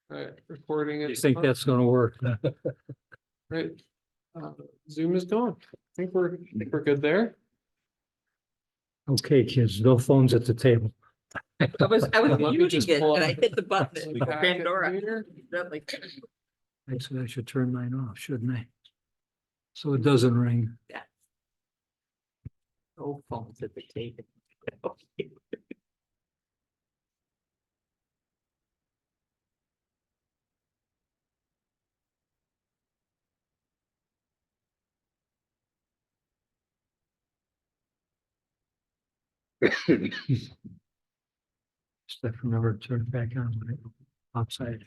Right, recording it. You think that's gonna work? Right. Zoom is gone. I think we're good there. Okay, kids, no phones at the table. I was Let me muting just it pull up and I hit the button. the It was packet Pandora. here. Like, Actually, I should turn mine off, shouldn't I? So it doesn't ring. no phones at the table. Just have to remember to turn it back on when it outside.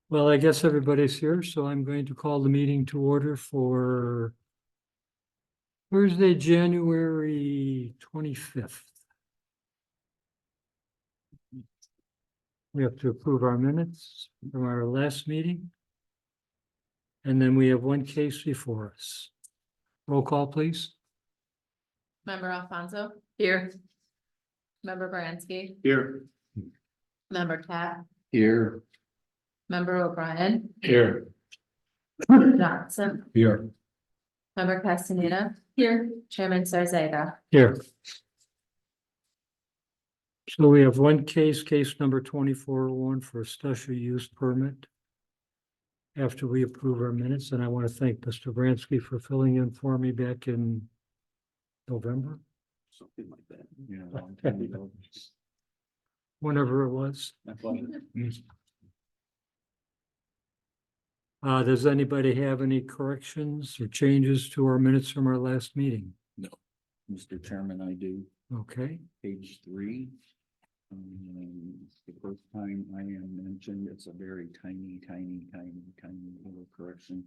Well, I guess everybody's here, so I'm going to call the meeting to order for Thursday, January 25th. We have to approve our minutes from our last meeting. And then we have one case before us. Roll call, please. Member Alfonso, Here, member Baranski, Here. member Cat, Here. member O'Brien, Here. Johnson, Here. member Castaneda. Here. Chairman Sarzega. Here. So we have one case number 2401 for a special use permit. After we approve our minutes, and I want to thank Mr. Bransky for filling in for me back in November, Something like that. Yeah. a long time ago. whenever it was. That's why- Does anybody have any corrections or changes to our minutes from our last meeting? Mr. Chairman, I do. Okay, Page 3. The first time I am mentioned, it's a very tiny little correction.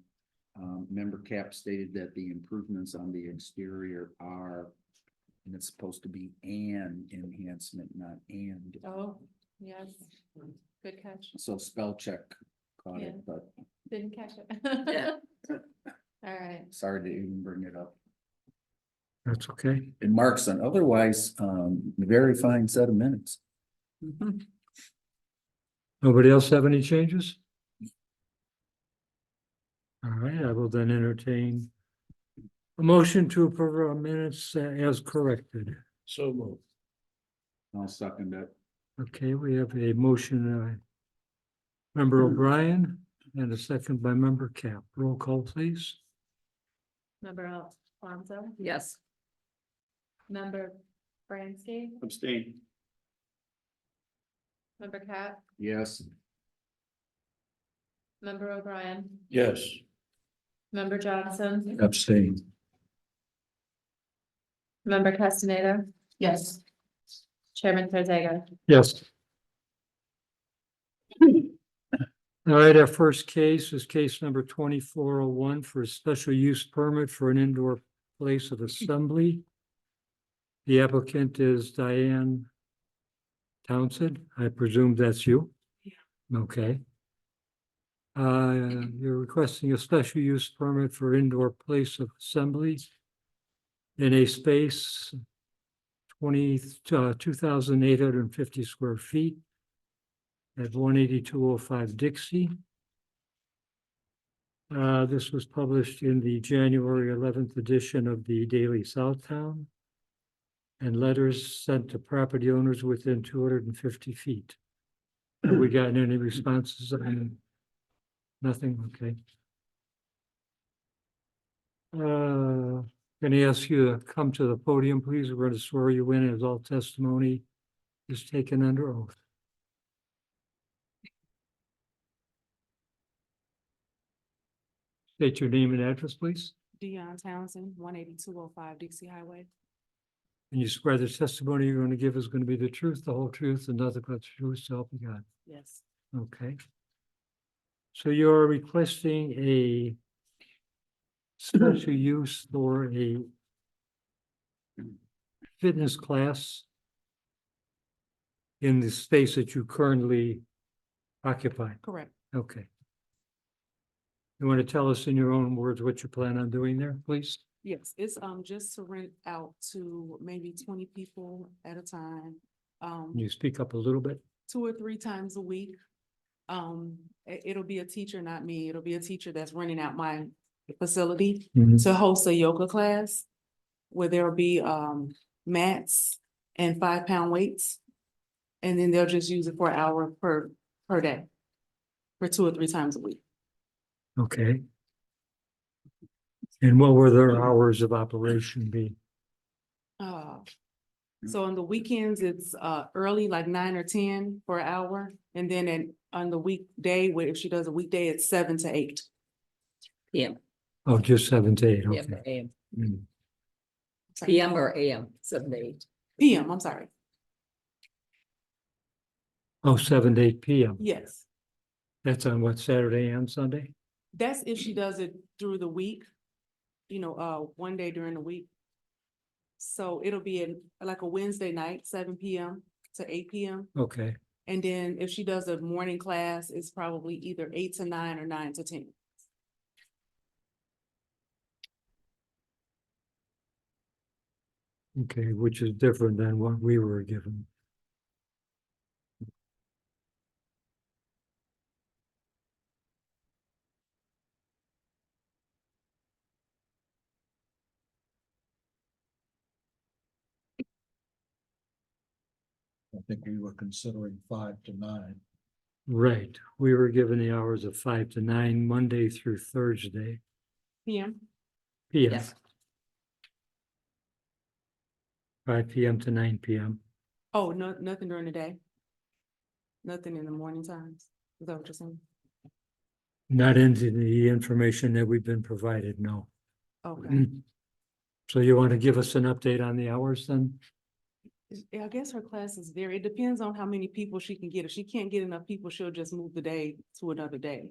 Member Cap stated that the improvements on the exterior are, and it's supposed to be an enhancement, not and. Oh, yes. Good catch. So spell check caught Yeah. it, but Didn't catch it. Yeah. All right. sorry to even bring it up. that's okay. It marks an otherwise, very fine set of minutes. Mhm. Nobody else have any changes? All right, I will then entertain a motion to approve our minutes as corrected. So moved. I'll second it. Okay, we have a motion, member O'Brien and a second by member Cap. Roll call, please. Member Alfonso, Yes, member Baranski, Abstain. member Cat, Yes. member O'Brien, Yes. member Johnson, Abstain. member Castaneda. Yes. Chairman Sarzega. Yes. All right, our first case is case number 2401 for a special use permit for an indoor place of assembly. The applicant is Diane Townsend. I presume that's you? Yeah. Okay. You're requesting a special use permit for indoor place of assembly in a space 2,850 square feet at 18205 Dixie. This was published in the January 11th edition of the Daily Southtown, and letters sent to property owners within 250 feet. Have we gotten any responses? Nothing, okay. Can I ask you to come to the podium, please? We're going to swear you in as all testimony is taken under oath. State your name and address, please. Dion Townsend, 18205 Dixie Highway. And you swear the testimony you're going to give is going to be the truth, the whole truth, and nothing but the truth, so help you God. Yes, Okay. So you're requesting a special use for a fitness class in the space that you currently occupy. correct. Okay. You want to tell us in your own words what you plan on doing there, please? Yes, it's just to rent out to maybe 20 people at a time. Can you speak up a little bit? 2 or 3 times a week. It'll be a teacher, not me. It'll be a teacher that's renting out my facility to host a yoga class where there'll be mats and 5-pound weights. And then they'll just use it for an hour per day for 2 or 3 times a week. Okay. And what were their hours of operation be? So on the weekends, it's early, like 9 or 10 for an hour. And then on the weekday, if she does a weekday, it's 7 to 8. PM, Oh, just 7 to 8, PM, okay. AM, Mm. PM or AM, 7 to 8. PM, I'm sorry. Oh, 7 to 8 PM. Yes, That's on what, Saturday and Sunday? that's if she does it through the week, one day during the week. So it'll be like a Wednesday night, 7 PM to 8 PM. Okay, And then if she does a morning class, it's probably either 8 to 9 or 9 to 10. okay, which is different than what we were given. I think we were considering 5 to 9. Right, we were given the hours of 5 to 9, Monday through Thursday, PM? PM, Yes, 5 PM to 9 PM. Oh, no, nothing during the day? Nothing in the morning times? Is that what you're saying? Not into the information that we've been provided, no. Okay. So you want to give us an update on the hours then? Yeah, I guess her classes vary. It depends on how many people she can get. If she can't get enough people, she'll just move the day to another day.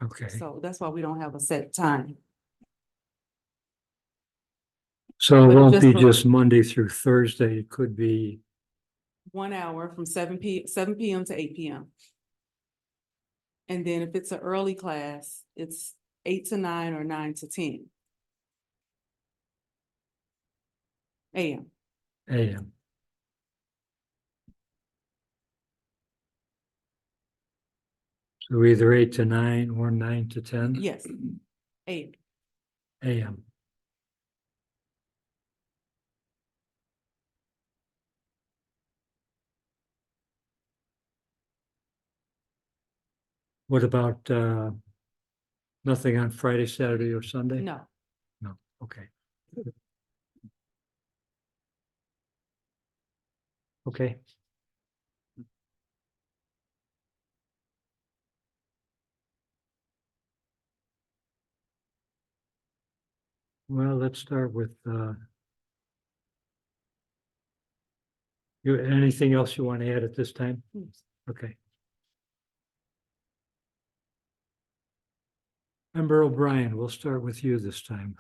Okay, So that's why we don't have a set time. so it but won't just be for- just Monday through Thursday, it could be, 1 hour from 7 PM to 8 PM. And then if it's an early class, it's 8 to 9 or 9 to 10 AM. AM. So either 8 to 9 or 9 to 10 Yes, 8. AM. What about nothing on Friday, Saturday, or Sunday? No, No, okay. Okay. Well, let's start with anything else you want to add at this time? Okay. Member O'Brien, we'll start with you this time.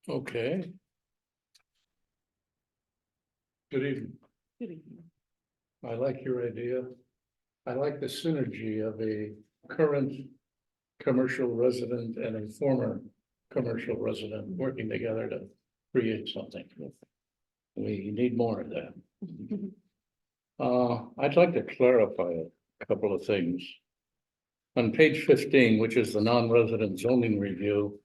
Okay. Good evening. good evening. I like your idea. I like the synergy of a current commercial resident and a former commercial resident working together to create something. We need more of that. I'd like to clarify a couple of things. On page 15, which is the non-resident zoning review,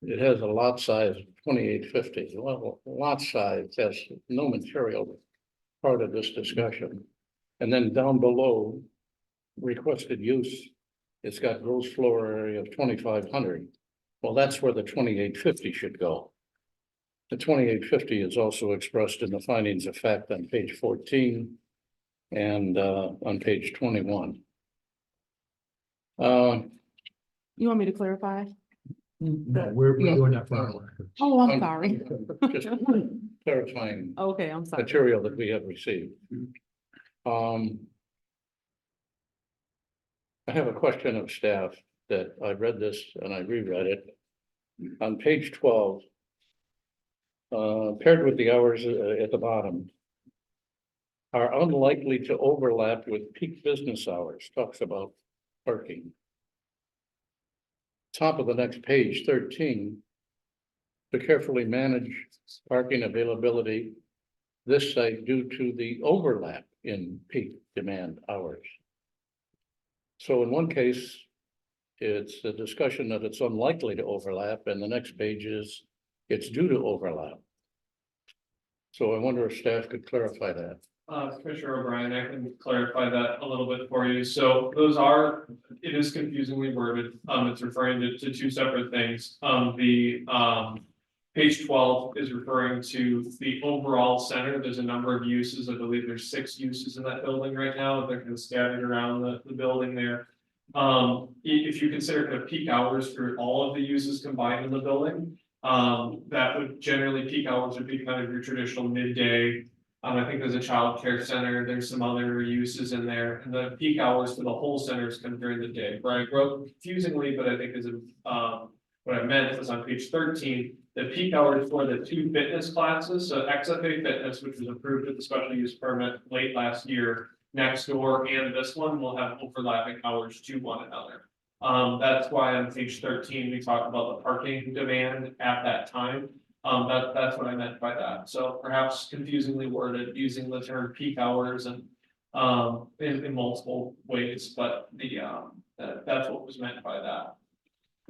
it has a lot size of 2850. Well, lot size has no material part of this discussion. And then down below, requested use, it's got gross floor area of 2,500. Well, that's where the 2850 should go. The 2850 is also expressed in the findings of fact on page 14 and on page 21. You want me to clarify? No, we're doing that for. Oh, I'm sorry. Just clarifying Okay, I'm sorry. material that we have received. I have a question of staff that I read this and I reread it. On page 12, paired with the hours at the bottom, are unlikely to overlap with peak business hours, talks about parking. Top of the next page, 13, to carefully manage parking availability this site due to the overlap in peak demand hours. So in one case, it's a discussion that it's unlikely to overlap, and the next page is it's due to overlap. So I wonder if staff could clarify that. Commissioner O'Brien, I can clarify that a little bit for you. So those are, it is confusingly worded. It's referring to two separate things. Page 12 is referring to the overall center. There's a number of uses. I believe there's 6 uses in that building right now. They're kind of scattered around the building there. If you consider kind of peak hours for all of the uses combined in the building, that would generally peak hours would be kind of your traditional midday. I think there's a child care center, there's some other uses in there, and the peak hours for the whole center is kind of during the day, right? I wrote confusingly, but I think is what I meant was on page 13, the peak hours for the 2 fitness classes, so XFA Fitness, which was approved with the special use permit late last year, next door and this one will have overlapping hours to one another. That's why on page 13, we talk about the parking demand at that time. That's what I meant by that. So perhaps confusingly worded using the term peak hours and in multiple ways, but that's what was meant by that.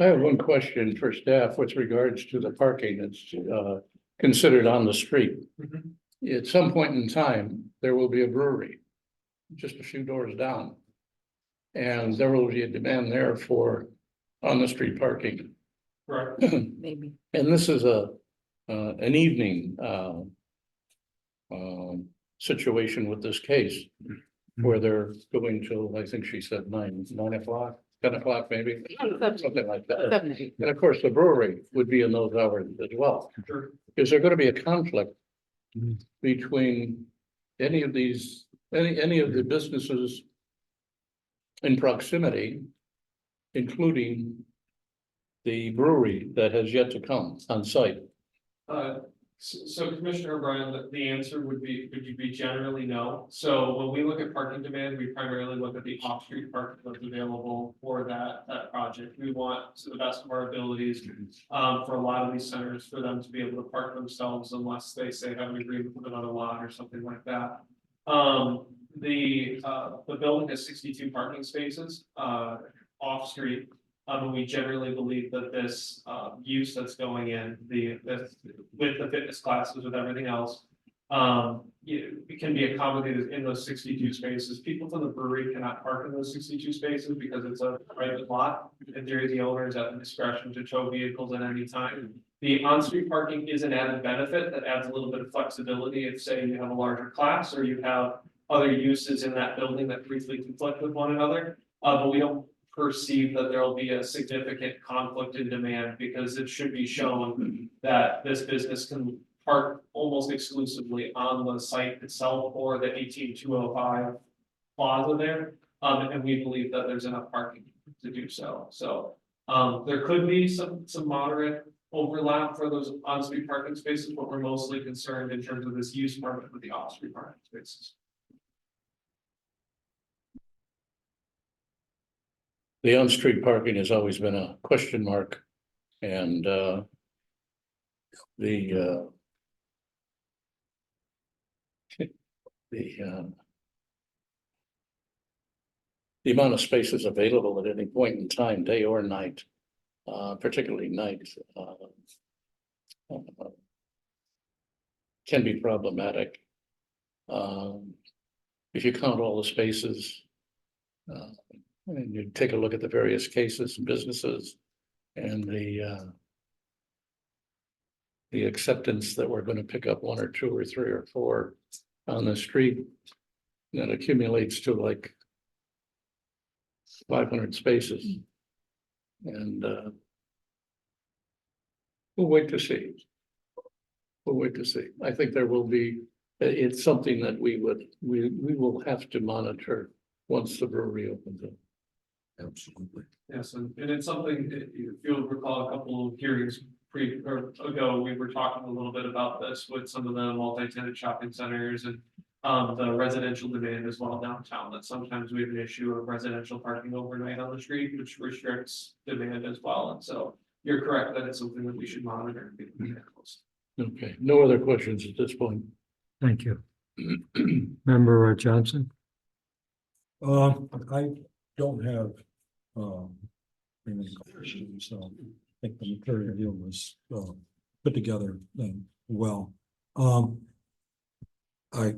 I have one question for staff with regards to the parking that's considered on the street. At some point in time, there will be a brewery just a few doors down. And there will be a demand there for on the street parking. Right. Maybe. And this is an evening situation with this case where they're going till, I think she said 9 o'clock, 10 o'clock maybe, something like that. 7 to 8. And of course, the brewery would be in those hours as well. Sure. Is there going to be a conflict between any of these, any of the businesses in proximity, including the brewery that has yet to come on site? So Commissioner O'Brien, the answer would be generally no. So when we look at parking demand, we primarily look at the off-street parking that's available for that project. We want, to the best of our abilities, for a lot of these centers, for them to be able to park themselves unless they say have an agreement with another lot or something like that. The building has 62 parking spaces, off-street. And we generally believe that this use that's going in with the fitness classes, with everything else, it can be accommodated in those 62 spaces. People from the brewery cannot park in those 62 spaces because it's a private lot. In theory, the owner is at the discretion to tow vehicles at any time. The on-street parking is an added benefit that adds a little bit of flexibility if, say, you have a larger class or you have other uses in that building that briefly conflict with one another. But we don't perceive that there will be a significant conflict in demand because it should be shown that this business can park almost exclusively on the site itself or the 18205 plaza there. And we believe that there's enough parking to do so. So there could be some moderate overlap for those on-street parking spaces, but we're mostly concerned in terms of this use permit with the off-street parking spaces. The on-street parking has always been a question mark, and the amount of spaces available at any point in time, day or night, particularly night, can be problematic. If you count all the spaces, and you take a look at the various cases and businesses and the acceptance that we're going to pick up 1 or 2 or 3 or 4 on the street, that accumulates to like 500 spaces. And we'll wait to see. We'll wait to see. I think there will be, it's something that we will have to monitor once the brewery opens up. Absolutely. Yes, and it's something, if you'll recall a couple of hearings ago, we were talking a little bit about this with some of the multi-tenant shopping centers and the residential demand as well downtown, that sometimes we have an issue of residential parking overnight on the street, which restricts demand as well. And so you're correct that it's something that we should monitor. and be close. Okay, no other questions at this point. Thank you. Member Johnson? I don't have, any questions, so I think the material here was, put together, well. I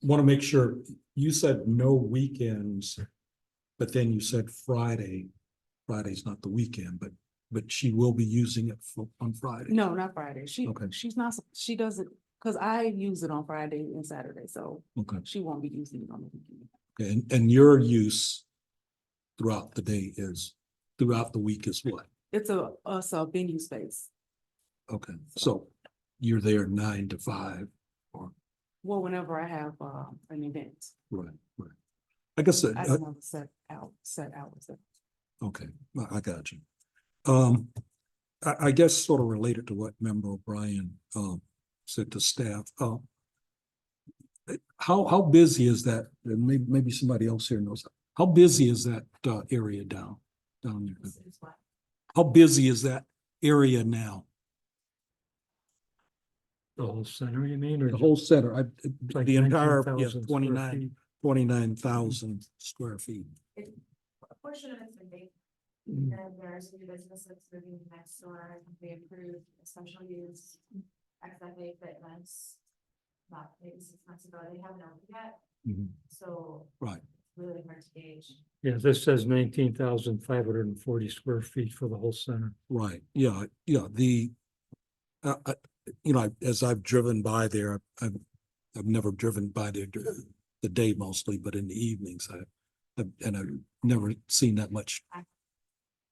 want to make sure, you said no weekends, but then you said Friday. Friday's not the weekend, but she will be using it on Friday. No, not Friday. Okay. She's not, she doesn't, because I use it on Friday and Saturday, so Okay, she won't be using it on the weekend. okay, and your use throughout the day is, throughout the week is what? It's a venue space. Okay, so you're there 9 to 5, or, Well, whenever I have an event, right. I guess, I don't have set hours. okay, I got you. I guess sort of related to what Member O'Brien, said to staff, how busy is that? And maybe somebody else here knows. How busy is that, area down there? How busy is that area now? The whole center, you mean, or? The whole center, like the entire, 19,000 square feet? 29,000 square feet. A portion of it's been vacant. Mm. And there's new businesses moving next door. They approved a special use XFA Fitness. About maybe 6 months ago. They haven't opened yet, Mhm. so Right, it's really hard to gauge. Yeah, this says 19,540 square feet for the whole center. right, yeah, as I've driven by there, I've never driven by there during the day mostly, but in the evenings, I've never seen that much.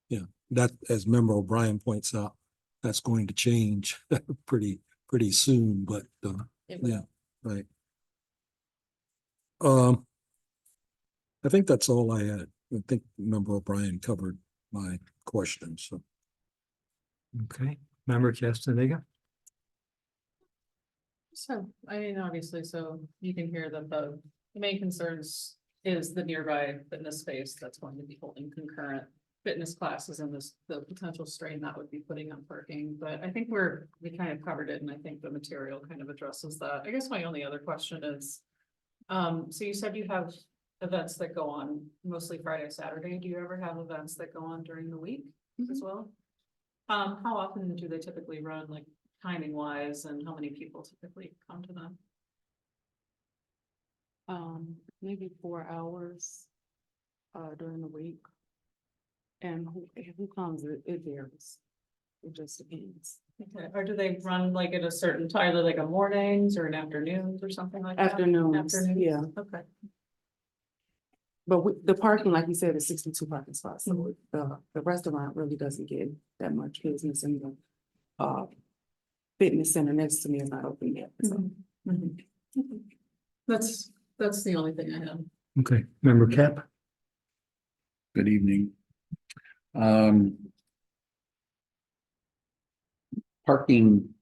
Yeah, that, as Member O'Brien points out, that's going to change pretty soon, but, yeah, right. I think that's all I had. I think Member O'Brien covered my questions, so. Okay, Member Castaneda? So, I mean, obviously, so you can hear that the main concerns is the nearby fitness space that's going to be holding concurrent fitness classes and the potential strain that would be putting on parking, but I think we kind of covered it, and I think the material kind of addresses that. I guess my only other question is, so you said you have events that go on mostly Friday, Saturday. Do you ever have events that go on during the week as well? How often do they typically run, like timing wise, and how many people typically come to them? Maybe 4 hours during the week. And who comes, it varies. It just depends. Okay, or do they run like at a certain time, either like a mornings or an afternoons or something like that? Afternoons, yeah. Okay. But the parking, like you said, is 62 parking spots, so the restaurant really doesn't get that much business, and the fitness center next to me is not open yet, so. That's the only thing I have. Okay, Member Cap? Good evening. Parking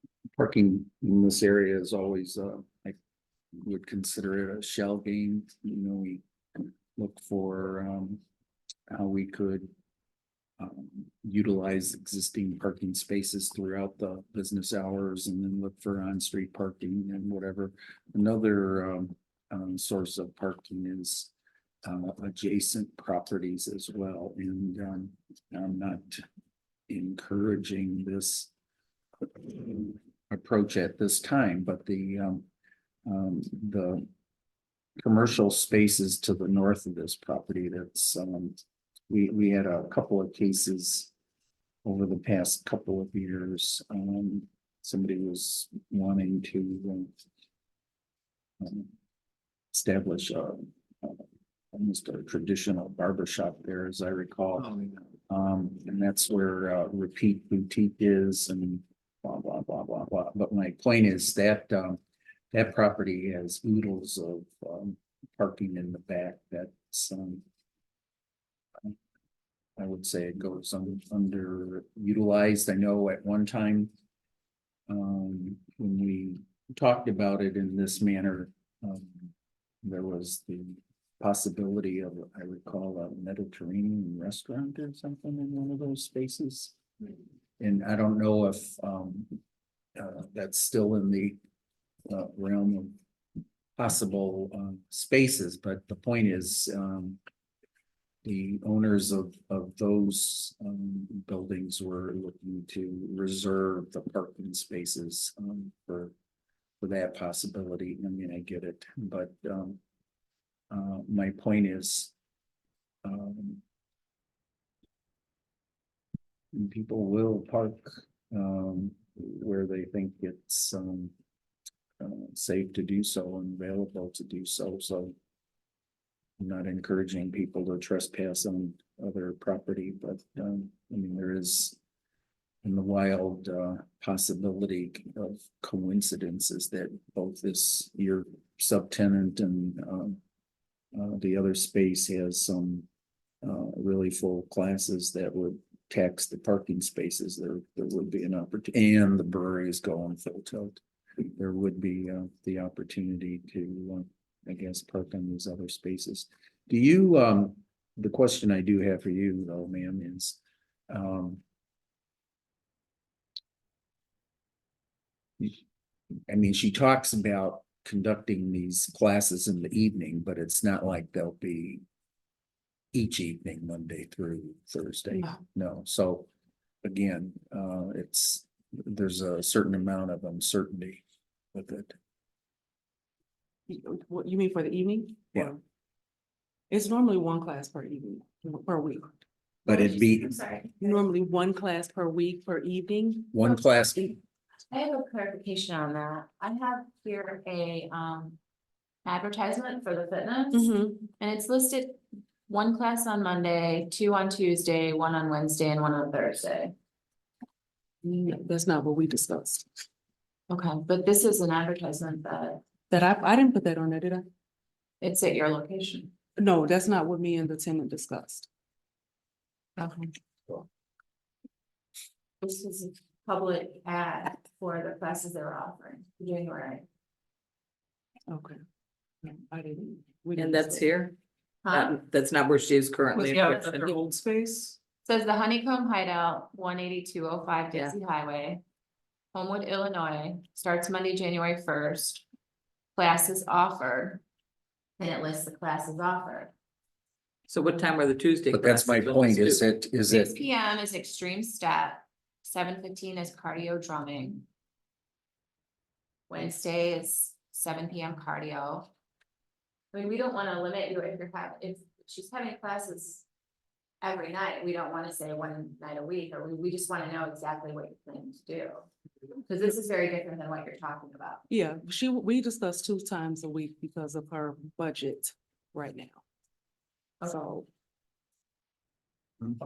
in this area is always, I would consider it a shell game. We look for, how we could utilize existing parking spaces throughout the business hours, and then look for on-street parking and whatever. Another, source of parking is adjacent properties as well, and I'm not encouraging this approach at this time, but the commercial spaces to the north of this property, that's we had a couple of cases over the past couple of years. Somebody was wanting to establish almost a traditional barber shop there, as I recall. And that's where Repeat Boutique is, and blah, blah, blah, blah, blah. But my point is that that property has oodles of parking in the back. That's I would say it goes underutilized. I know at one time when we talked about it in this manner, there was the possibility of, I recall, a Mediterranean restaurant or something in one of those spaces. And I don't know if, that's still in the, realm of possible, spaces, but the point is, the owners of those, buildings were looking to reserve the parking spaces, for that possibility. I mean, I get it, but, my point is, people will park, where they think it's, safe to do so and available to do so, so. I'm not encouraging people to trespass on other property, but, I mean, there is in the wild, possibility of coincidences that both this, your subtenant and, the other space has some, really full classes that would tax the parking spaces. There would be an opportunity, and the brewery is going full tilt. There would be, the opportunity to, I guess, park on these other spaces. Do you, the question I do have for you though, ma'am, is, I mean, she talks about conducting these classes in the evening, but it's not like they'll be each evening, Monday through Thursday. No. No, so again, there's a certain amount of uncertainty with it. What you mean for the evening? Yeah. Or- It's normally one class per evening, per week. But it'd be I'm sorry. Normally one class per week, per evening. one class, I have a clarification on that. I have here a, advertisement for the fitness. And it's listed one class on Monday, 2 on Tuesday, 1 on Wednesday, and 1 on Thursday. No, that's not what we discussed. Okay, but this is an advertisement that I didn't put that on there, did I? it's at your location. No, that's not what me and the tenant discussed. Okay. This is a public ad for the classes they're offering, You're doing it right. Okay. No, I didn't. we didn't And that's discuss. here? Huh? That's not where she is currently. Yeah, Is that their old space? Says the Honeycomb Hideout, 18205 Yeah. Dixie Highway. Homewood, Illinois, starts Monday, January 1st. Classes offered. And it lists the classes offered. So what time are the Tuesday? but that's my classes? point, Let's is do- it, 6 PM is extreme step, 7:15 is cardio drumming. Wednesday is 7 PM cardio. I mean, we don't wanna limit you if she's having classes. Every night, we don't wanna say 1 night a week, or we just wanna know exactly what you're planning to do. Cause this is very different than what you're talking about. Yeah, we discussed 2 times a week because of her budget right now. So,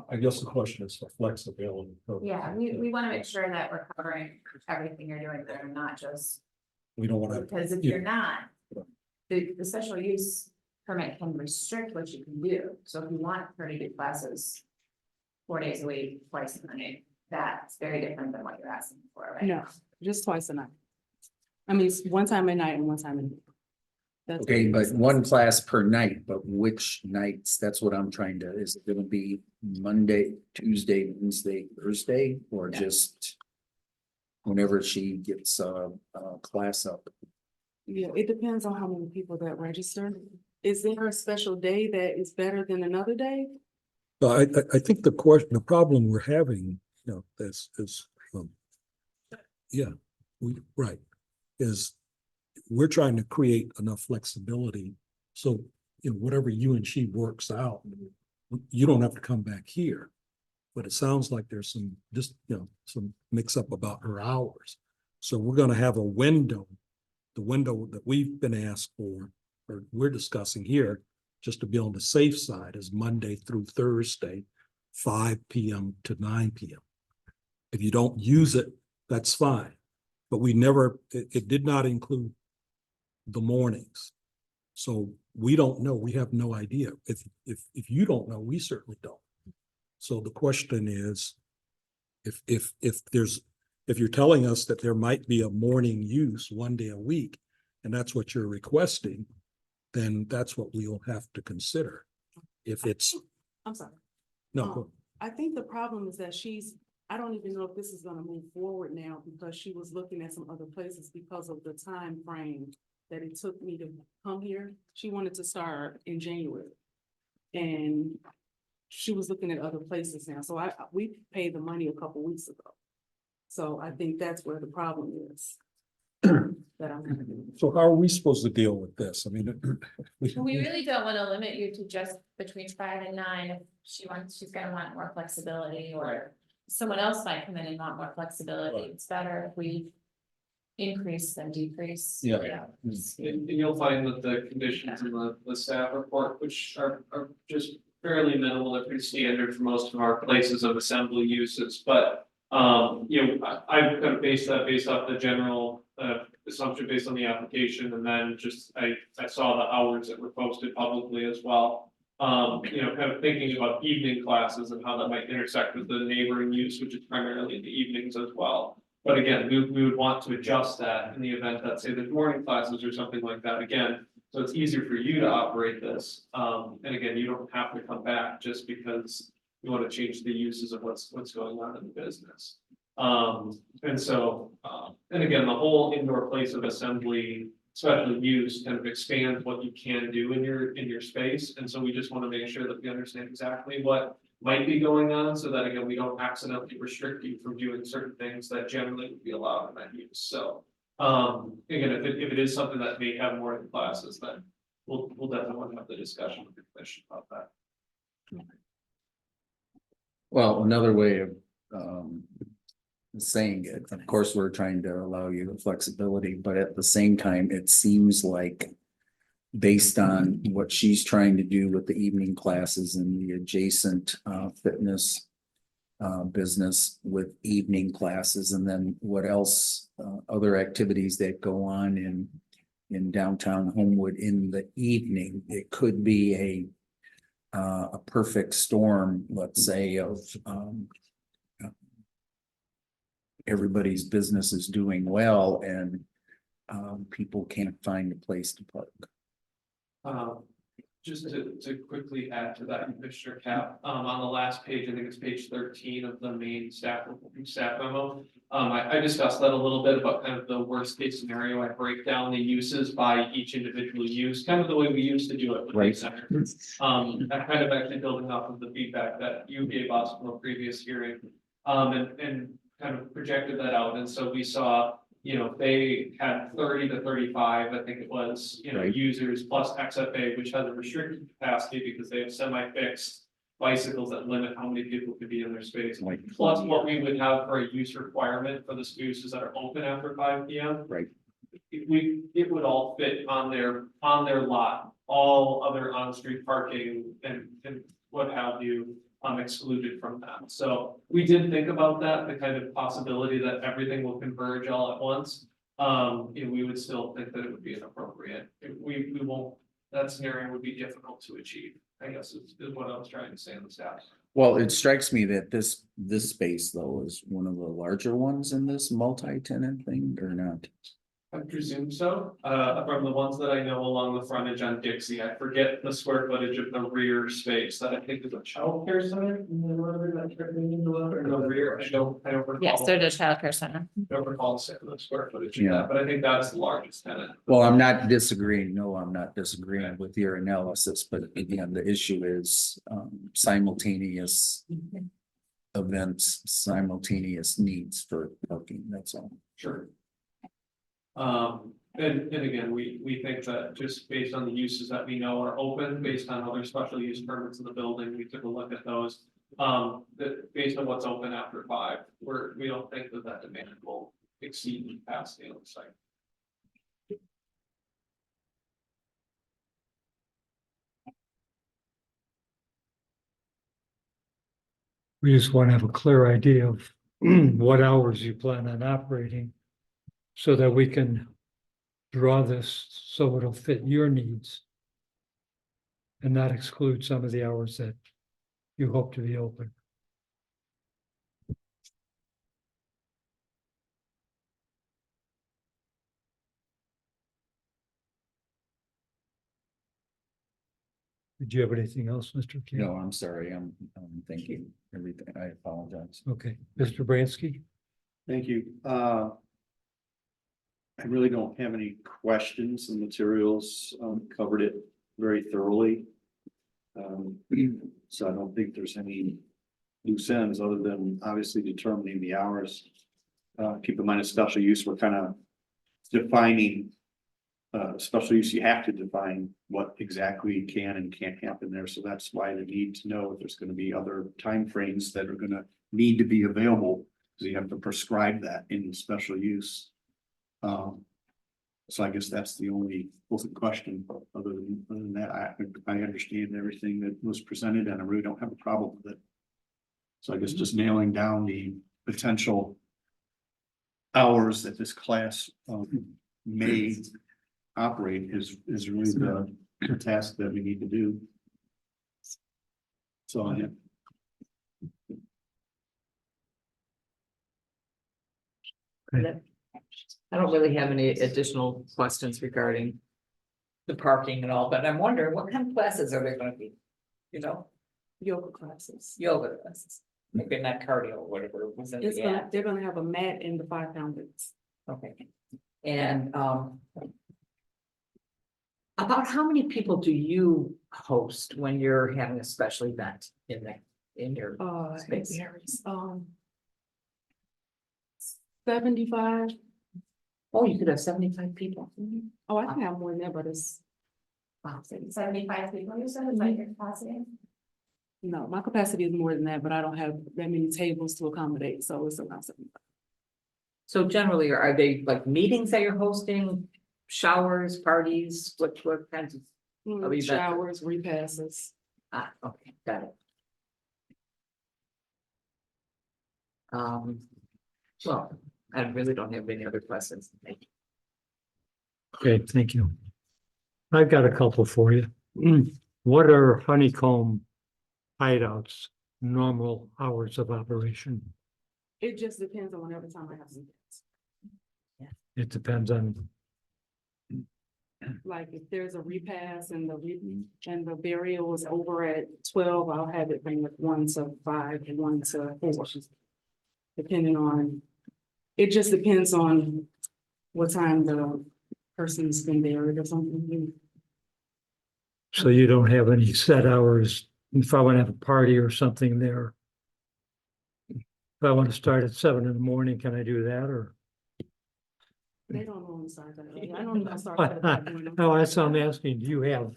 I guess the question is for flexibility. Yeah, we wanna make sure that we're covering everything you're doing there, not just, We don't wanna, because if you're not. The special use permit can restrict what you can do, so if you want her to do classes. 4 days a week, twice a night, that's very different than what you're asking for, right? no, just twice a night. I mean, it's 1 time at night and 1 time in. the week. That's what okay, we but discussed. 1 class per night, but which nights? That's what I'm trying to, is it gonna be Monday, Tuesday, Wednesday, Thursday, or Yeah. just whenever she gets a class up? Yeah, it depends on how many people that register. Is there a special day that is better than another day? I think the question, the problem we're having, is, yeah, right, is we're trying to create enough flexibility. So, whatever you and she works out, you don't have to come back here. But it sounds like there's some mix up about her hours. So we're gonna have a window, the window that we've been asked for, or we're discussing here, just to be on the safe side, is Monday through Thursday, 5 PM to 9 PM. If you don't use it, that's fine. But we never, it did not include the mornings. So we don't know, we have no idea. If you don't know, we certainly don't. So the question is, if you're telling us that there might be a morning use 1 day a week, and that's what you're requesting, then that's what we'll have to consider. If it's, I'm sorry. no, I think the problem is that she's I don't even know if this is gonna move forward now because she was looking at some other places because of the time frame that it took me to come here. She wanted to start in January. And she was looking at other places now. So we paid the money a couple weeks ago. So I think that's where the problem is. That I'm gonna do. So how are we supposed to deal with this? I mean. We really don't wanna limit you to just between 5 and 9. If she's gonna want more flexibility, or someone else might come in and want more flexibility. Right. It's better if we increase than decrease. Yeah. And you'll find that the conditions in the staff report, which are just fairly minimal, they're pretty standard for most of our places of assembly uses, but. I've kind of based off the general assumption based on the application, and then just I saw the hours that were posted publicly as well. Kind of thinking about evening classes and how that might intersect with the neighboring use, which is primarily in the evenings as well. But again, we would want to adjust that in the event that, say, there's morning classes or something like that, again, so it's easier for you to operate this. And again, you don't have to come back just because you want to change the uses of what's going on in the business. And so, and again, the whole indoor place of assembly, special use kind of expands what you can do in your space. And so we just want to make sure that we understand exactly what might be going on, so that again, we don't accidentally restrict you from doing certain things that generally would be allowed in that use. So, again, if it is something that may have more classes, then we'll definitely want to have the discussion with the commission about that. Well, another way of saying it, of course, we're trying to allow you the flexibility, but at the same time, it seems like based on what she's trying to do with the evening classes and the adjacent fitness business with evening classes, and then what else, other activities that go on in downtown Homewood in the evening, it could be a perfect storm, let's say, of everybody's business is doing well and people can't find a place to park. Just to quickly add to that, Commissioner Cap, on the last page, I think it's page 13 of the main staff memo. I discussed that a little bit about kind of the worst case scenario. I break down the uses by each individual use, kind of the way we used to do it with the center. I'm kind of actually building off of the feedback that you gave us from a previous hearing, and kind of projected that out. And so we saw, they had 30 to 35, I think it was, Right. users plus XFA, which has a restricted capacity because they have semi-fixed bicycles that limit how many people could be in their space. Like, Plus what we would have for a use requirement for the spaces that are open after 5 p.m. Right. It would all fit on their lot, all other on-street parking and what have you. Excluded from that. So we did think about that, the kind of possibility that everything will converge all at once. We would still think that it would be inappropriate. We won't, that scenario would be difficult to achieve, I guess is what I was trying to say on the staff. well, it strikes me that this space though is one of the larger ones in this multi-tenant thing, or not? I presume so, from the ones that I know along the frontage on Dixie. I forget the square footage of the rear space that I think is a childcare center. In the rear, I don't recall. Yes, they're the childcare center. Don't recall the square footage of Yeah. that, but I think that's the largest tenant. Well, I'm not disagreeing. No, I'm not disagreeing with your analysis, but again, the issue is simultaneous events, simultaneous needs for parking. That's all. Sure. And again, we think that just based on the uses that we know are open, based on other special use permits in the building, we took a look at those. That based on what's open after 5, we don't think that demand will exceed the capacity on the site. We just want to have a clear idea of what hours you plan on operating, so that we can draw this so it'll fit your needs and not exclude some of the hours that you hope to be open. Did you have anything else, Mr. King? No, I'm sorry, I'm thinking everything, I apologize. Okay, Mr. Bransky? Thank you. I really don't have any questions. The materials covered it very thoroughly. So I don't think there's any loose ends other than obviously determining the hours. Keep in mind a special use, we're kind of defining special use, you have to define what exactly can and can't happen there. So that's why they need to know if there's going to be other timeframes that are going to need to be available. So you have to prescribe that in special use. So I guess that's the only question. Other than that, I understand everything that was presented and I really don't have a problem with it. So I guess just nailing down the potential hours that this class may operate is really the task that we need to do. So I have. I don't really have any additional questions regarding the parking and all, but I'm wondering what kind of classes are there gonna be? You know, Yoga classes. yoga classes, maybe not cardio or whatever was in It's the gonna, ad. they're gonna have a mat in the 5-pound weights. Okay. And about how many people do you host when you're having a special event in your It space? varies. 75. Oh, you could have 75 people. Oh, I can have more than that, but it's, Wow. 75 people, you said, is that your capacity? no, my capacity is more than that, but I don't have that many tables to accommodate, so it's around 75. So generally, are they like meetings that you're hosting, showers, parties, what kinds of? events. Showers, repasses. Okay, got it. Well, I really don't have any other questions. Thank you. Okay, thank you. I've got a couple for you. What are Honeycomb hideouts, normal hours of operation? It just depends on whenever time I have some. It depends on, Like if there's a repass and the burial is over at 12, I'll have it bring it 1 to 5 and 1 to 4. Depending on, it just depends on what time the person's been buried or something. so you don't have any set hours. If I want to have a party or something there. If I want to start at 7 in the morning, can I do that or? They don't normally start that early. I don't start at about 1. No, that's what I'm asking. Do you have?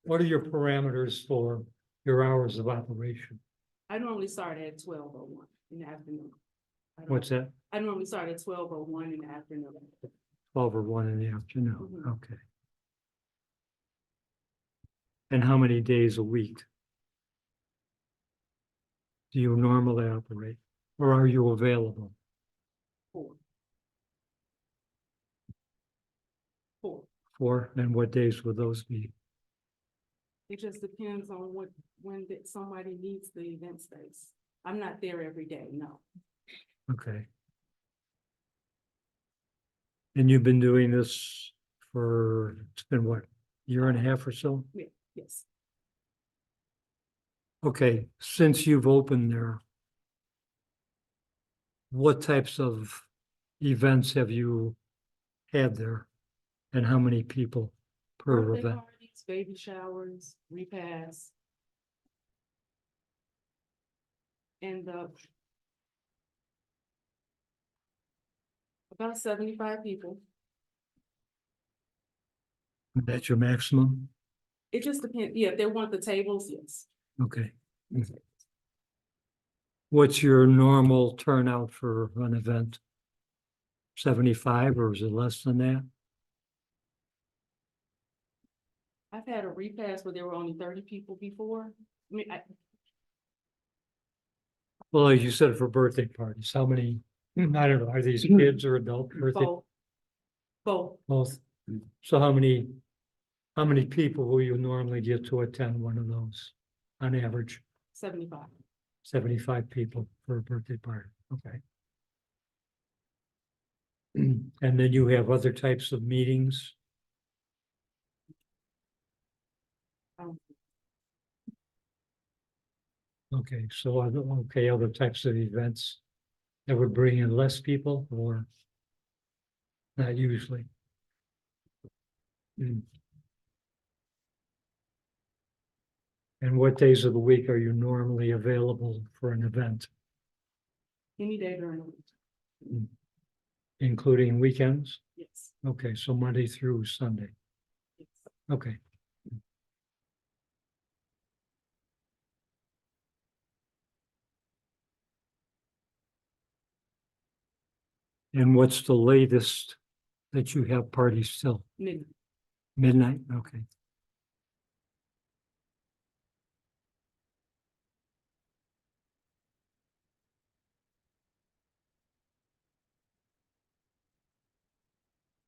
What are your parameters for your hours of operation? I normally start at 12:01 in the afternoon. What's that? I normally start at 12:01 in the afternoon. 12 or 1 in the afternoon, Mhm. okay. And how many days a week? Do you normally operate, or are you available? 4. 4. 4, and what days would those be? It just depends on when somebody needs the event space. I'm not there every day, no. Okay. And you've been doing this for, it's been what, year and a half or so? Yes. Okay, since you've opened there, what types of events have you had there? And how many people per Birthday event? parties, baby showers, repass. And about 75 people. That's your maximum? It just depends. Yeah, if they want the tables, yes. Okay. What's your normal turnout for an event? 75 or is it less than that? I've had a repass where there were only 30 people before. I mean, Well, as you said, for birthday parties, how many, I don't know, are these kids or adult birthday? both. Both. So how many people will you normally get to attend one of those on average? 75. 75 people for a birthday party, okay. And then you have other types of meetings? Okay, so other types of events that would bring in less people or not usually? Hmm. And what days of the week are you normally available for an event, Any day during the week, including weekends? yes. Okay, so Monday through Sunday. Yes. Okay. And what's the latest that you have parties till? Midnight. Midnight? Okay.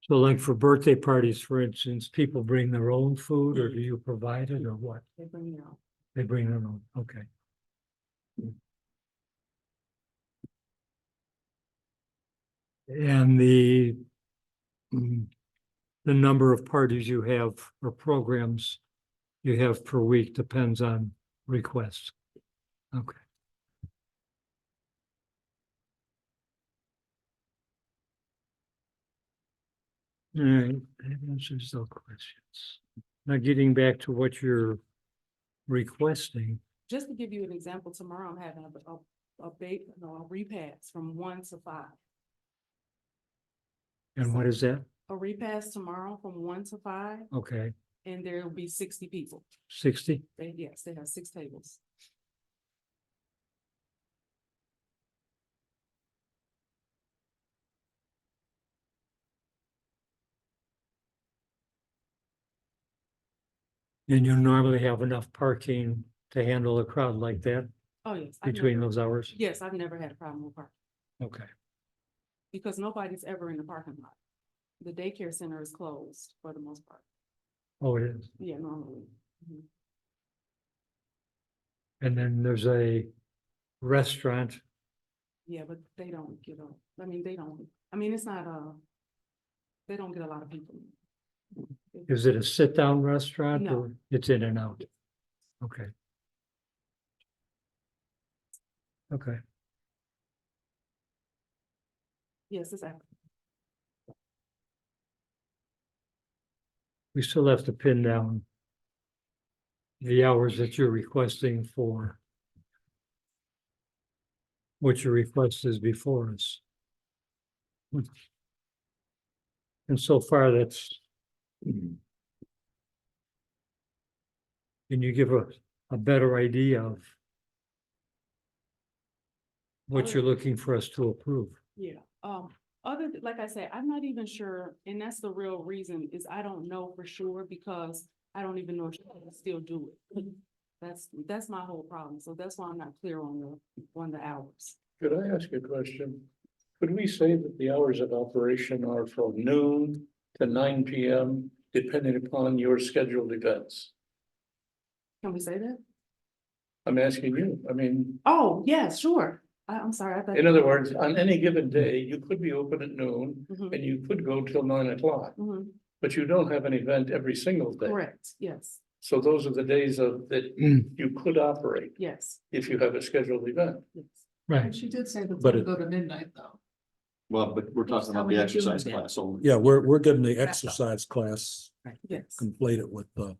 So like for birthday parties, for instance, people bring their own food or do you provide it or what? They bring their own. They bring their own, okay. And mm, the number of parties you have or programs you have per week depends on requests. Okay. All right, that answers those questions. Now getting back to what you're requesting, Just to give you an example, tomorrow I'm having a repast from 1 to 5. and what is that? A repast tomorrow from 1 to 5, Okay, and there will be 60 people. 60? Yes, they have 6 tables. And you normally have enough parking to handle a crowd like that Oh, yes. between those hours? Yes, I've never had a problem with parking, Okay, because nobody's ever in the parking lot. The daycare center is closed for the most part. oh, it is. Yeah, normally. Mhm. And then there's a restaurant. Yeah, but they don't get it's not they don't get a lot of people. Is it a sit-down restaurant No. or it's in and out? Okay. Okay, Yes, it's after. we still have to pin down the hours that you're requesting for what your request is before us. And so far, that's. Can you give a better idea of what you're looking for us to approve? Yeah, like I said, I'm not even sure, and that's the real reason, is I don't know for sure, because I don't even know if she can still do it. That's my whole problem, so that's why I'm not clear on the hours. Could I ask you a question? Could we say that the hours of operation are from noon to 9 PM, depending upon your scheduled events? Can we say that? I'm asking you, I mean, Oh, yeah, sure. I'm sorry. I thought. in other words, on any given day, you could be open at noon Mhm, and you could go till 9 o'clock, mhm, but you don't have an event every single day. correct, yes, So those are the days that you could operate yes, if you have a scheduled event. yes. Right, She did say that But they it- go to midnight though. Well, but we're talking about the exercise class, so. Yeah, we're getting the exercise class Yes. conflated with the,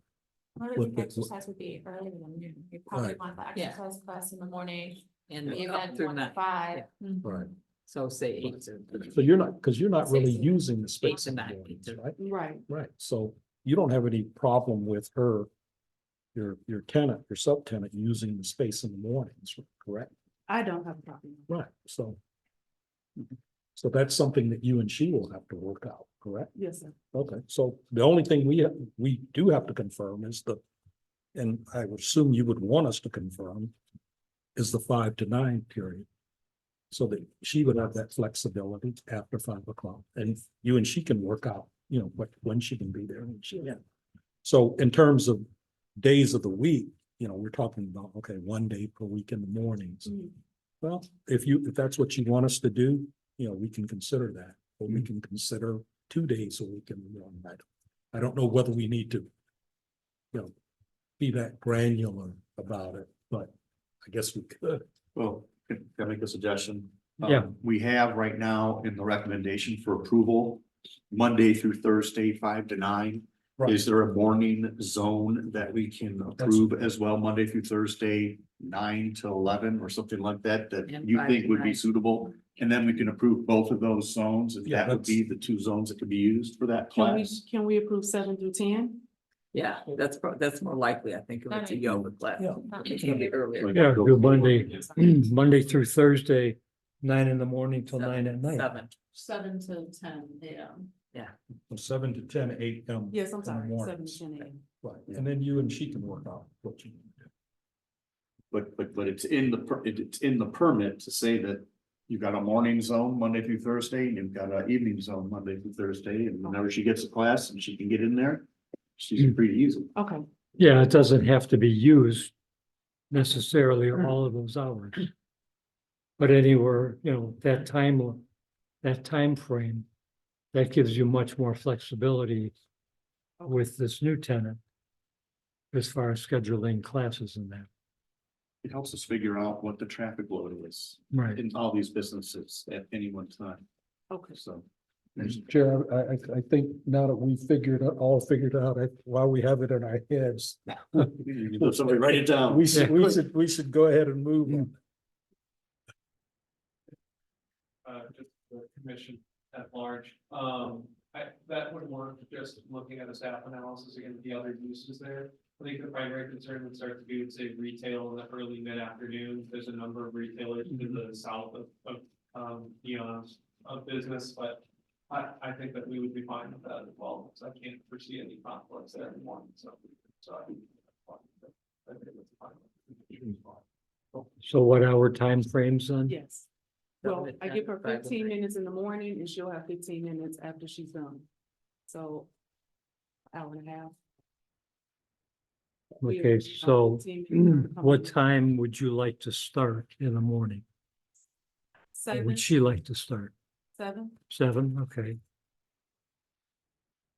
Or What- the exercise would be earlier than noon. You probably Right. want the Yeah. exercise class in the morning, And the up event through 1 to 9. 5. right. So say 8 to. So you're not, because you're not really 6 to using the 8 space to in the 9, mornings, 8 to- right? Right, Right, so you don't have any problem with her, your tenant, your subtenant using the space in the mornings, correct? I don't have a problem. Right, so. So that's something that you and she will have to work out, correct? Yes, sir. Okay, so the only thing we do have to confirm is and I would assume you would want us to confirm, is the 5 to 9 period. So that she would have that flexibility after 5 o'clock, and you and she can work out, when she can be there and she can. So in terms of days of the week, we're talking about, okay, 1 day per week in the mornings. Mhm. Well, if that's what you want us to do, we can consider that, or we can consider 2 days a week in the morning. I don't know whether we need to, be that granular about it, but I guess we could. Well, can I make a suggestion? Yeah. We have right now in the recommendation for approval, Monday through Thursday, 5 to 9. Right. Is there a morning zone that we can approve as well, Monday through Thursday, 9 to 11 or something like that, that And you 5 think to would be 9. suitable? And then we can approve both of those zones, if Yeah, that would be the two zones that could be used for that class. Can we approve 7 through 10? Yeah, that's more likely, I think, if it's a yoga class. Yeah. It's gonna be earlier. Yeah, do Monday, Monday through Thursday, 9 in the morning till 9 at night. 7. 7 to 10 AM. From 7 to 10 AM. Yes, I'm in the sorry, 7 mornings. to 10 a.m. Right, and then you and she can work out what you need to do. But it's in the, it's in the permit to say that you've got a morning zone Monday through Thursday, and you've got an evening zone Monday through Thursday, and whenever she gets a class and she can get in there, she's free to use it. Okay, Yeah, it doesn't have to be used necessarily all of those hours. But anywhere, you know, that time frame, that gives you much more flexibility with this new tenant as far as scheduling classes and that. It helps us figure out what the traffic load is Right. in all these businesses at any one time, okay. so. Mr. Chair, I think now that we figured out, while we have it in our heads. Somebody write it down. We should go ahead and move on. Just the commission at large. That would work, just looking at a staff analysis against the other uses there. I think the primary concern would start to be, say, retail in the early mid-afternoon. There's a number of retailers to the south of Neon's of business, but I think that we would be fine with that as well, so I can't foresee any conflicts there anymore, so I think it's fine. So what hour time frames then? Yes. 7 Well, to I 10, give her 5 to 15 9. minutes in the morning and she'll have 15 minutes after she's done. So, hour and a half. Okay, so what time would you like to start in the morning? Or 7, would she like to start? 7, 7, okay.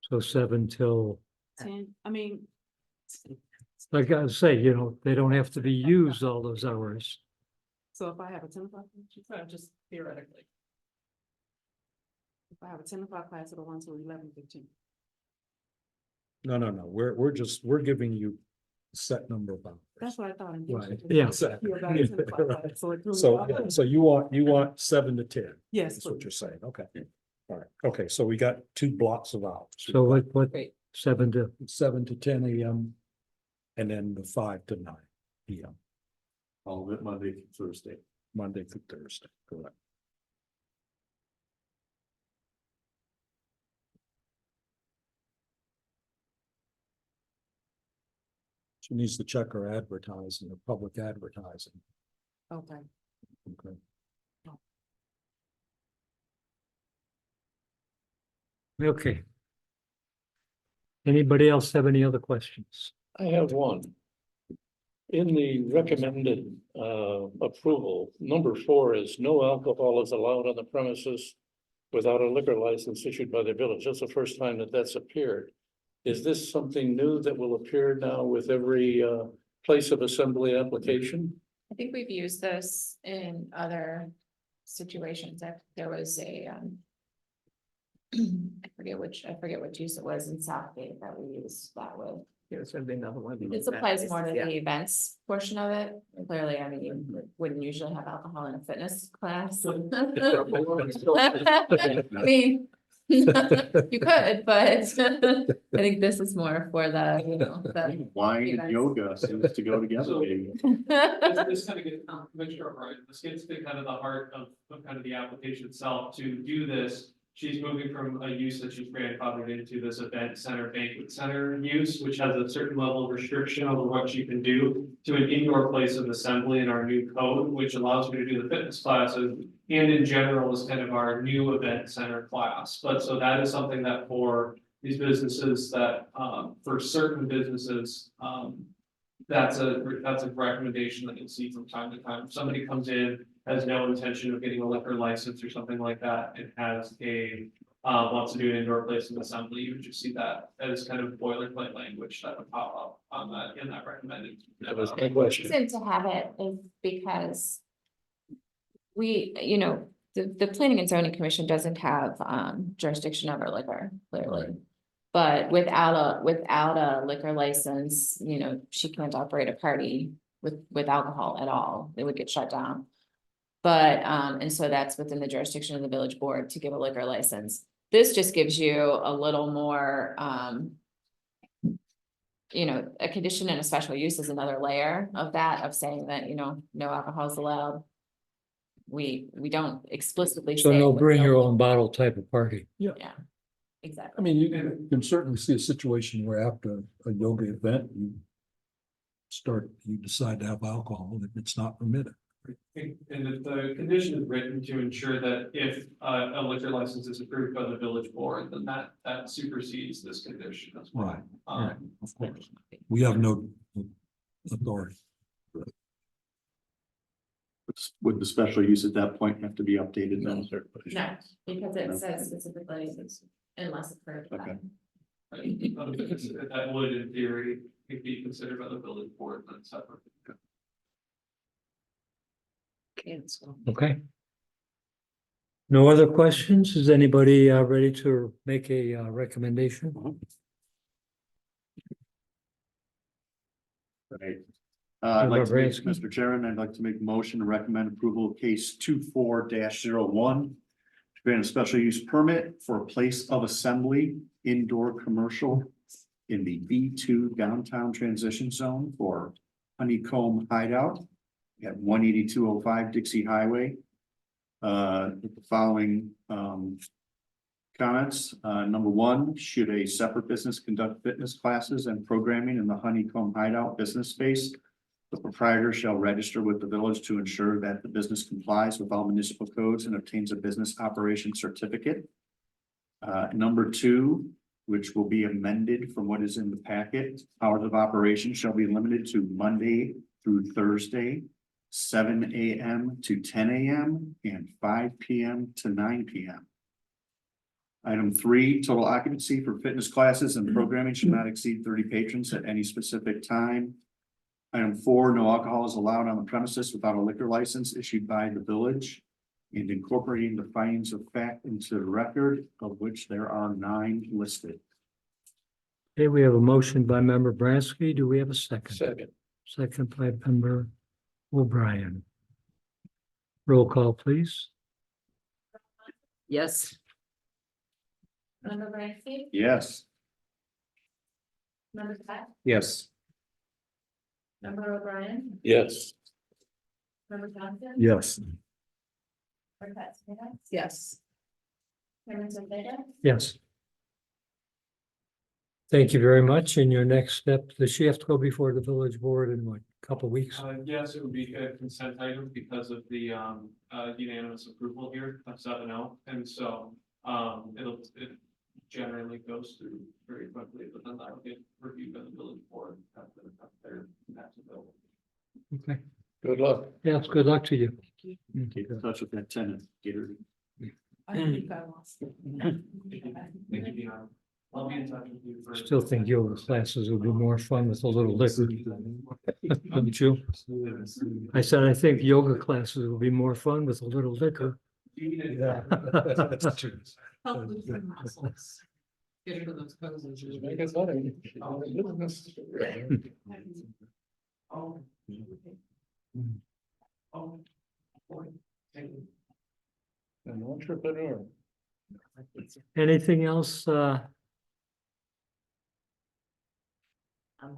So 7 till, 10, I mean, like I say, you know, they don't have to be used all those hours. so if I have a 10 o'clock, Just theoretically. if I have a 10 o'clock class, it'll run till 11:15. No, we're giving you a set number of hours. That's what I thought. Right. Yeah. Exactly. You're about a 10 o'clock class, so it threw me So, off. so you want 7 to 10, Yes, that's what please. you're saying, okay. All right, okay, so we got 2 blocks of hours. So what, Great. 7 to, 7 to 10 AM. And then the 5 to 9 PM, All of it Monday through Thursday. Monday through Thursday, correct. She needs to check her advertising, her public advertising. Okay. Okay. okay. Anybody else have any other questions? I have one. In the recommended approval, number 4 is no alcohol is allowed on the premises without a liquor license issued by the village. That's the first time that that's appeared. Is this something new that will appear now with every place of assembly application? I think we've used this in other situations. There was a, I forget what use it was in Southgate that we used that with. Here's gonna be another one of these. This applies more to Yeah. the events portion of it. And clearly, I mean, you wouldn't usually have alcohol in a fitness class. I mean, you could, but I think this is more for the, you know, the. Wine and Events. yoga seems to go together, maybe. This kind of gets, Commissioner, right, this gets to kind of the heart of kind of the application itself. To do this, she's moving from a use that she's grandfathered into this event center, banquet center use, which has a certain level of restriction over what she can do, to an indoor place of assembly in our new code, which allows her to do the fitness classes. And in general is kind of our new event center class. But so that is something that for these businesses that, for certain businesses, that's a recommendation that you'll see from time to time. If somebody comes in, has no intention of getting a liquor license or something like that, and has a wants to do an indoor place of assembly, you would just see that as kind of boilerplate language that would pop up on that, in that recommended. That was my question. Reason to have it is because we, you know, the Planning and Zoning Commission doesn't have jurisdiction over liquor, clearly. But without a liquor license, you know, she can't operate a party with alcohol at all. It would get shut down. But, and so that's within the jurisdiction of the village board to give a liquor license. This just gives you a little more, you know, a condition and a special use is another layer of that, of saying that, you know, no alcohol is allowed. We don't explicitly So say. no what bring your they'll- own bottle type of party. Yeah, I exactly. mean, you can certainly see a situation where after a yoga event, you decide to have alcohol and it's not permitted. And the condition is written to ensure that if a liquor license is approved by the village board, then that supersedes this condition as well. Right, right, Um, of course. We have no authority. Would the special use at that point have to be updated No, then? sir. No, because it says specifically unless approved. by- Okay. That would in theory be considered by the village board, but separate. Cancel. Okay. No other questions? Is anybody ready to make a recommendation? Right. I'd like to make, Bransky. Mr. Chairman, I'd like to make a motion to recommend approval of case 24-01. To grant a special use permit for a place of assembly indoor commercial in the B2 downtown transition zone for Honeycomb Hideout at 18205 Dixie Highway. With the following comments. Number one, should a separate business conduct fitness classes and programming in the Honeycomb Hideout business space, the proprietor shall register with the village to ensure that the business complies with all municipal codes and obtains a business operation certificate. Number two, which will be amended from what is in the packet, hours of operation shall be limited to Monday through Thursday, 7 a.m. to 10 a.m. and 5 p.m. to 9 p.m. Item three, total occupancy for fitness classes and programming should not exceed 30 patrons at any specific time. Item four, no alcohol is allowed on the premises without a liquor license issued by the village. And incorporating the findings of fact into the record, of which there are 9 listed. Okay, we have a motion by member Bransky. Do we have a second? Second. Second by member O'Brien. Roll call, please. Yes. Member Bransky, Yes. member Pat, Yes. member O'Brien, Yes. member Johnson. Yes. Member Pat Smith, Yes. member Zepeda. Yes. Thank you very much. And your next step, does she have to go before the village board in what, a couple of weeks? Yes, it would be a consent item because of the unanimous approval here of 7-0. And so it generally goes through very quickly, but then that will get reviewed by the village board after their next available. Okay. Good luck. Yes, good luck to you. Keep in touch with that tenant, get her. I think I lost. Thank you, Deanna. I'll be in touch with you. for- Still think yoga classes would be more fun with a little liquor. Don't you? I said, I think yoga classes will be more fun with a little liquor. Help loosen muscles. Get into those poses. Make it funny. Oh. Oh. Boy, thank you. An entrepreneur. Anything else? On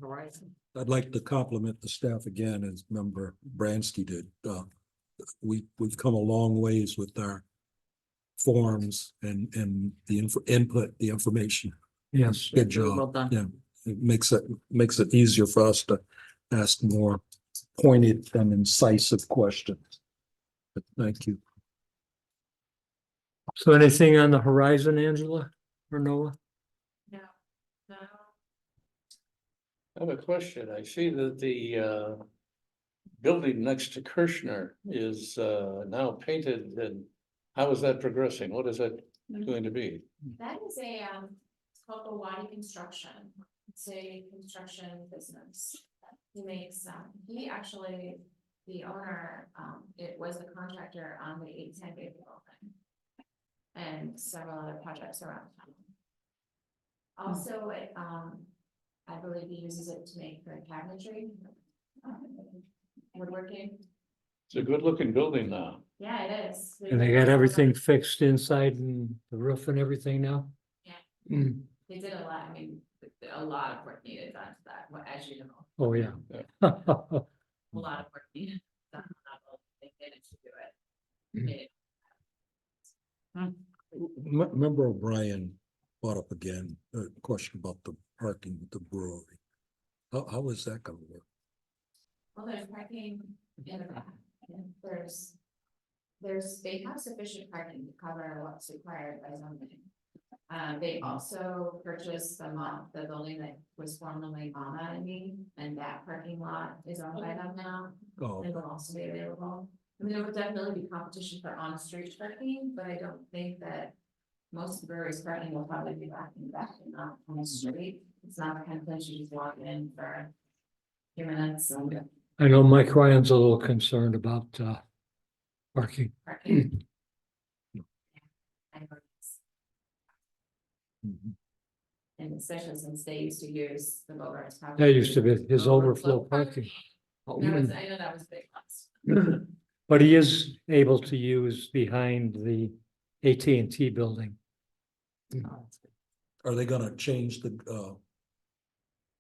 Horizon. I'd like to compliment the staff again, as member Bransky did. We've come a long ways with our forms and the input, the information. Yes. Good Well job. done. Yeah, it makes it easier for us to ask more pointed and incisive questions. But thank you. So anything on the horizon, Angela or Noah? No, no. I have a question. I see that the building next to Kirschner is now painted, and how is that progressing? What is it? going to be? That is it's called Gowadi Construction. It's a construction business. He makes, he actually, the owner, it was the contractor on the 810 Bay building. And several other projects around town. Also, I believe he uses it to make the cabinetry. Woodworking, It's a good looking building now. yeah, it is. And they got everything fixed inside and the roof and everything now? Yeah. Mm. They did a lot, I mean, a lot of work needed done to that, as you know, Oh, yeah. a lot of work needed done. They managed to do it. Mm. Made it. Member O'Brien brought up again, a question about the parking with the brewery. How is that gonna work? Well, there's parking in the back, and they have sufficient parking to cover what's required by zoning. They also purchased the building that was formerly Mama and Me, and that parking lot is owned by them now. Oh, It will also be available. I mean, there would definitely be competition for on-street parking, but I don't think that most of the breweries parking will probably be back in the back and not on the street. It's not the kind of place you just walk in for a few minutes and I know Mike Ryan's a little concerned about parking. parking. And especially since they used to use the Bogarts. That used to be his overflow parking. I know that was a big plus. But he is able to use behind the AT&T building. are they gonna change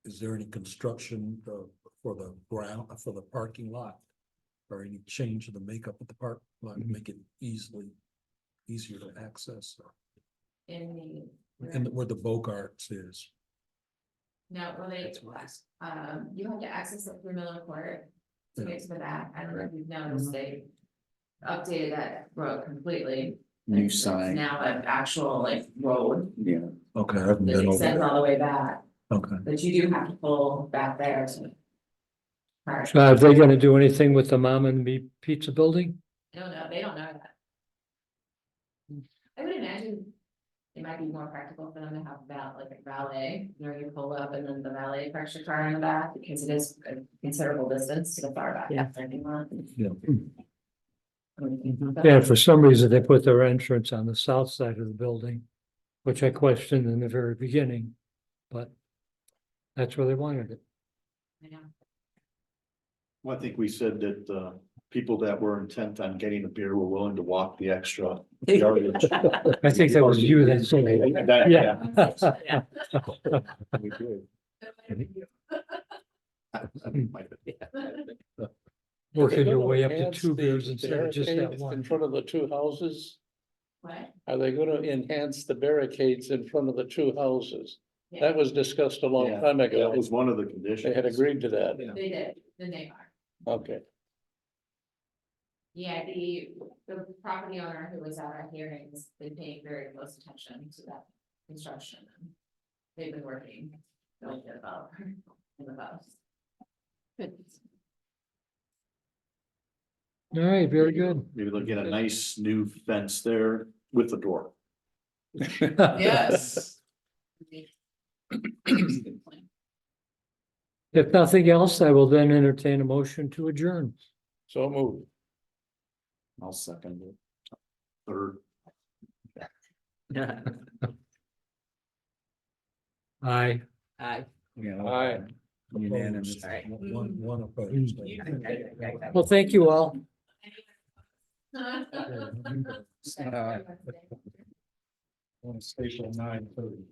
is there any construction for the ground, for the parking lot? Or any change in the makeup of the park, lot, make it easier to access? In the. And where the Bogarts is? No, well, you have to access it through Miller Court to get to the back. I don't know if you've noticed, they updated that road completely. New It's sign. now an actual like road Yeah. Okay, I haven't that been over extends there. all the way back, Okay. but you do have to pull back there to. park. Are they gonna do anything with the Mom and Me Pizza building? I don't know, they don't know that. I would imagine it might be more practical for them to have like a valet, where you pull up and then the valet parks your car in the back, because it is a considerable distance to the far back. Yeah. parking lot. Yeah. Yeah, for some reason, they put their entrance on the south side of the building, which I questioned in the very beginning, but that's where they wanted it. I know. Well, I think we said that, people that were intent on getting a beer were willing to walk the extra yardage. I think that was you that said it. That- Yeah. We did. Might have been. Working your way up to Enhance 2 the beers instead of just that barricades In one. front of the two houses, What? are they gonna enhance the barricades in front of the two houses? Yeah, That was discussed a long Yeah, time That ago. was one of the conditions. They had agreed to that. they did, the neighbor. Okay. Yeah, the property owner who was at our hearings, they paid very close attention to that construction. They've been working with the developer in the past. All right, very good. Maybe they'll get a nice new fence there with the door. Yes. If nothing else, I will then entertain a motion to adjourn. So move. I'll second it. Third. Aye. Aye. Yeah. Aye. Unanimous. All right. One opposed. Well, thank you all. Want to stay till 9:30.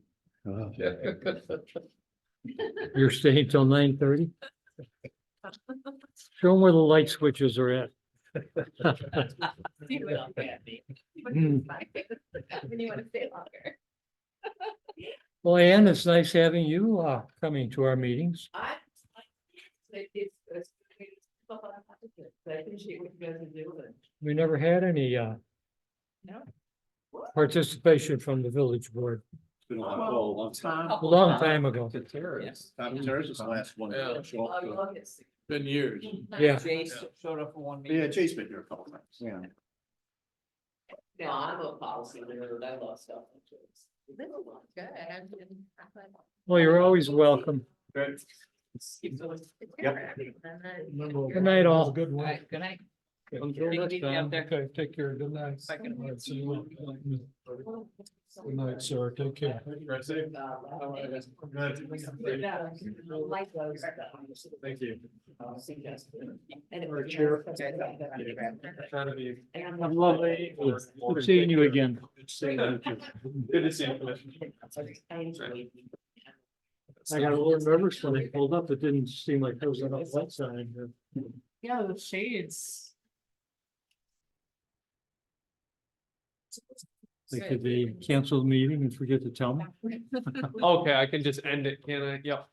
You're staying till 9:30? Show them where the light switches are at. You will, Andy. Hmm. When you wanna stay longer. Well, Ann, it's nice having you coming to our meetings. I appreciate what you guys are doing. We never had any participation from the village board It's been a long time. a long time ago. Tom Terrace is the last one. Yeah. to show up. Been years. Yeah. Jay showed up for one meeting. Yeah, Jay's been here a couple times. Yeah. No, I'm a policy, I love stuff. Good. Well, you're always welcome. Good. Good night, all. Good All one. right, good night. Until next time. Okay, take care. Good night. Second. All right, see you. Good night, sir. Take care. Thank you. I'm lovely. Good seeing you again. Good to see you, Commissioner. I got a little nervous when I pulled up. It didn't seem like there was enough light sign. Yeah, the shades. Like, did they cancel the meeting and forget to tell me? Okay, I can just end it, can I? Yep.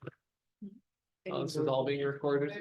This is all being recorded.